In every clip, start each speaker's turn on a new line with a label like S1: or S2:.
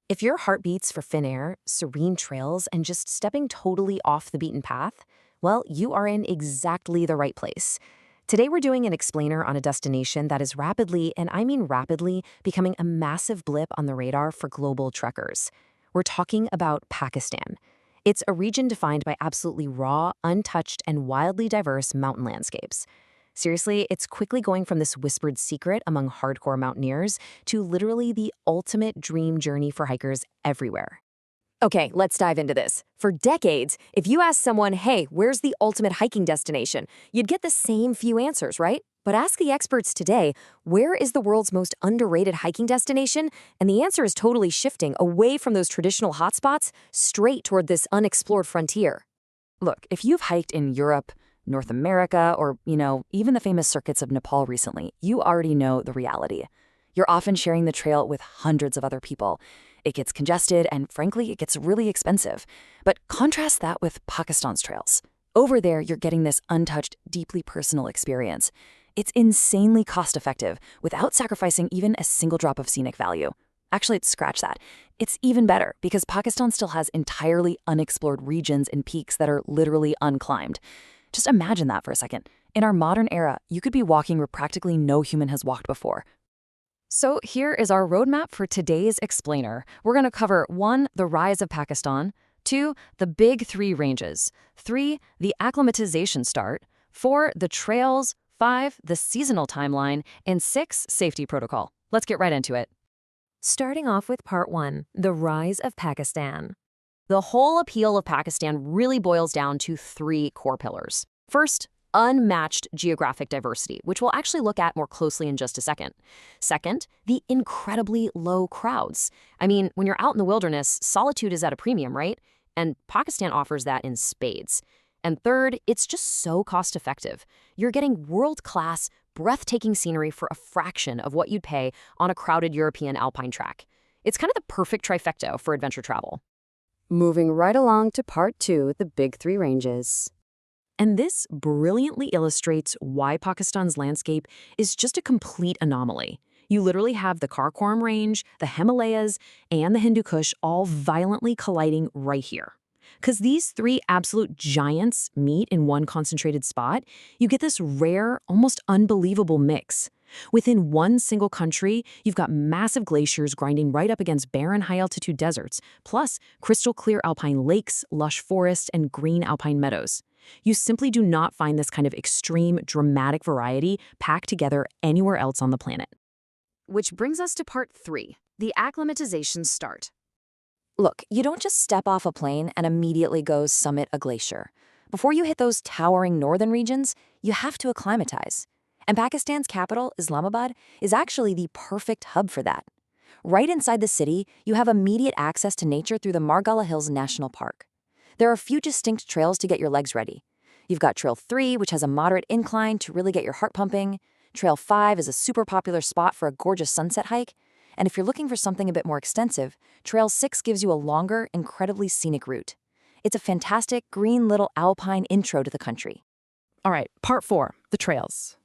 S1: If your heart beats for thin air, serene trails, and just stepping totally off the beaten path, well, you are in exactly the right place. Today, we're doing an explainer on a destination that is rapidly, and I mean rapidly, becoming a massive blip on the radar for global trekkers. We're talking about Pakistan. It's a region defined by absolutely raw, untouched, and wildly diverse mountain landscapes. Seriously, it's quickly going from this whispered secret among hardcore mountaineers to literally the ultimate dream journey for hikers everywhere. Okay, let's dive into this. For decades, if you asked someone, hey, where's the ultimate hiking destination? You'd get the same few answers, right? But ask the experts today, where is the world's most underrated hiking destination? And the answer is totally shifting away from those traditional hotspots straight toward this unexplored frontier. Look, if you've hiked in Europe, North America, or, even the famous circuits of Nepal recently, you already know the reality. You're often sharing the trail with hundreds of other people. It gets congested, and frankly, it gets really expensive. But contrast that with Pakistan's trails. Over there, you're getting this untouched, deeply personal experience. It's insanely cost-effective without sacrificing even a single drop of scenic value. Actually, scratch that. It's even better because Pakistan still has entirely unexplored regions and peaks that are literally unclimbed. Just imagine that for a second. In our modern era, you could be walking where practically no human has walked before. So here is our roadmap for today's explainer. We're going to cover 1, the rise of Pakistan, 2, the big 3 ranges, 3, the acclimatization start, 4, the trails, 5, the seasonal timeline, and 6, safety protocol. Let's get right into it. Starting off with part 1, the rise of Pakistan. The whole appeal of Pakistan really boils down to 3 core pillars. First, unmatched geographic diversity, which we'll actually look at more closely in just a second. Second, the incredibly low crowds. I mean, when you're out in the wilderness, solitude is at a premium, right? And Pakistan offers that in spades. And third, it's just so cost-effective. You're getting world-class, breathtaking scenery for a fraction of what you'd pay on a crowded European alpine track. It's kind of the perfect trifecta for adventure travel. Moving right along to part 2, the big 3 ranges. And this brilliantly illustrates why Pakistan's landscape is just a complete anomaly. You literally have the Karakoram range, the Himalayas, and the Hindu Kush all violently colliding right here. Because these 3 absolute giants meet in one concentrated spot, you get this rare, almost unbelievable mix. Within one single country, you've got massive glaciers grinding right up against barren high-altitude deserts, plus crystal-clear alpine lakes, lush forests, and green alpine meadows. You simply do not find this kind of extreme, dramatic variety packed together anywhere else on the planet. Which brings us to part 3, the acclimatization start. Look, you don't just step off a plane and immediately go summit a glacier. Before you hit those towering northern regions, you have to acclimatize. And Pakistan's capital, Islamabad, is actually the perfect hub for that. Right inside the city, you have immediate access to nature through the Margalla Hills National Park. There are a few distinct trails to get your legs ready. You've got Trail 3, which has a moderate incline to really get your heart pumping. Trail 5 is a super popular spot for a gorgeous sunset hike. And if you're looking for something a bit more extensive, Trail 6 gives you a longer, incredibly scenic route. It's a fantastic, green little alpine intro to the country. All right, part 4, the trails.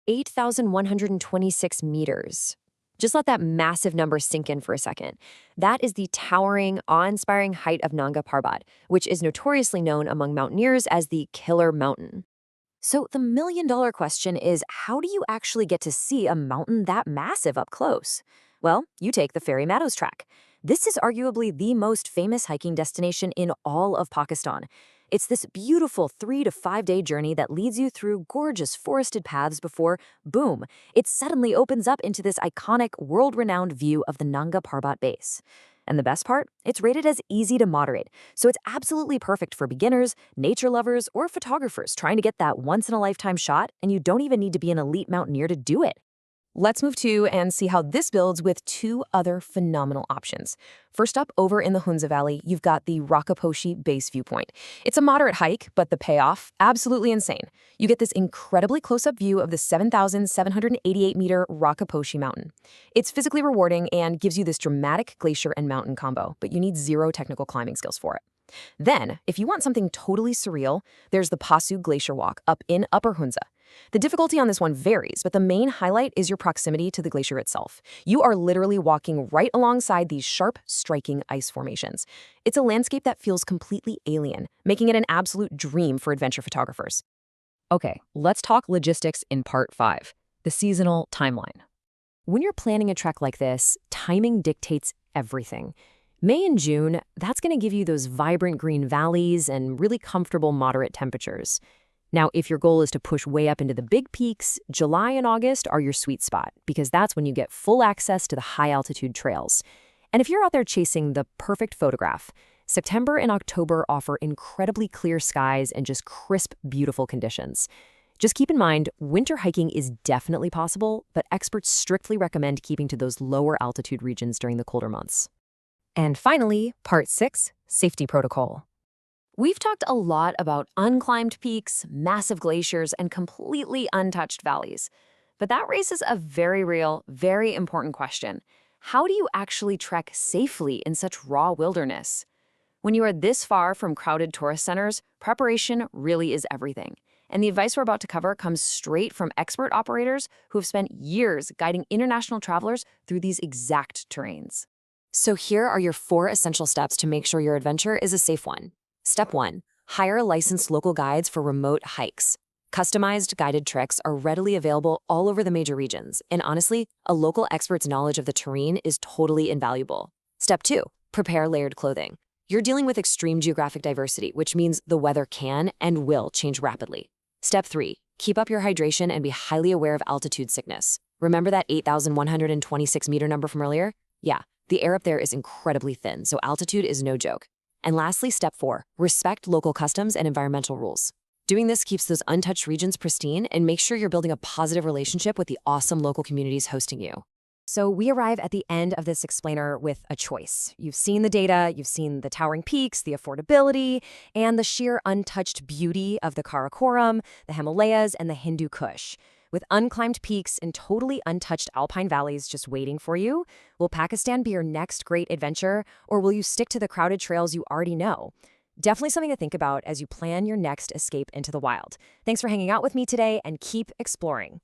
S1: 8,126 meters. Just let that massive number sink in for a second. That is the towering, awe-inspiring height of Nanga Parbat, which is notoriously known among mountaineers as the Killer Mountain. So the million-dollar question is, how do you actually get to see a mountain that massive up close? Well, you take the Fairy Meadows Track. This is arguably the most famous hiking destination in all of Pakistan. It's this beautiful 3 to 5 day journey that leads you through gorgeous forested paths before, boom, it suddenly opens up into this iconic, world-renowned view of the Nanga Parbat base. And the best part? It's rated as easy to moderate, so it's absolutely perfect for beginners, nature lovers, or photographers trying to get that once-in-a-lifetime shot, and you don't even need to be an elite mountaineer to do it. Let's move to and see how this builds with 2 other phenomenal options. First up, over in the Hunza Valley, you've got the Rakaposhi Base Viewpoint. It's a moderate hike, but the payoff, absolutely insane. You get this incredibly close-up view of the 7,788-meter Rakaposhi Mountain. It's physically rewarding and gives you this dramatic glacier and mountain combo, but you need 0 technical climbing skills for it. Then, if you want something totally surreal, there's the Pasu Glacier Walk up in Upper Hunza. The difficulty on this one varies, but the main highlight is your proximity to the glacier itself. You are literally walking right alongside these sharp, striking ice formations. It's a landscape that feels completely alien, making it an absolute dream for adventure photographers.
S2: Okay, let's talk logistics in part 5, the seasonal timeline.
S1: When you're planning a trek like this, timing dictates everything. May and June, that's going to give you those vibrant green valleys and really comfortable moderate temperatures. Now, if your goal is to push way up into the big peaks, July and August are your sweet spot because that's when you get full access to the high-altitude trails. And if you're out there chasing the perfect photograph, September and October offer incredibly clear skies and just crisp, beautiful conditions. Just keep in mind, winter hiking is definitely possible, but experts strictly recommend keeping to those lower altitude regions during the colder months.
S2: And finally, part 6, safety protocol.
S1: We've talked a lot about unclimbed peaks, massive glaciers, and completely untouched valleys. But that raises a very real, very important question. How do you actually trek safely in such raw wilderness? When you are this far from crowded tourist centers, preparation really is everything. And the advice we're about to cover comes straight from expert operators who have spent years guiding international travelers through these exact terrains. So here are your 4 essential steps to make sure your adventure is a safe one. Step 1. Hire licensed local guides for remote hikes. Customized guided treks are readily available all over the major regions, and honestly, a local expert's knowledge of the terrain is totally invaluable. Step 2. Prepare layered clothing. You're dealing with extreme geographic diversity, which means the weather can and will change rapidly. Step 3. Keep up your hydration and be highly aware of altitude sickness. Remember that 8,126-meter number from earlier? Yeah, the air up there is incredibly thin, so altitude is no joke. And lastly, step 4, respect local customs and environmental rules. Doing this keeps those untouched regions pristine and makes sure you're building a positive relationship with the awesome local communities hosting you. So we arrive at the end of this explainer with a choice. You've seen the data, you've seen the towering peaks, the affordability, and the sheer untouched beauty of the Karakoram, the Himalayas, and the Hindu Kush. With unclimbed peaks and totally untouched alpine valleys just waiting for you, will Pakistan be your next great adventure, or will you stick to the crowded trails you already know? Definitely something to think about as you plan your next escape into the wild. Thanks for hanging out with me today, and keep exploring.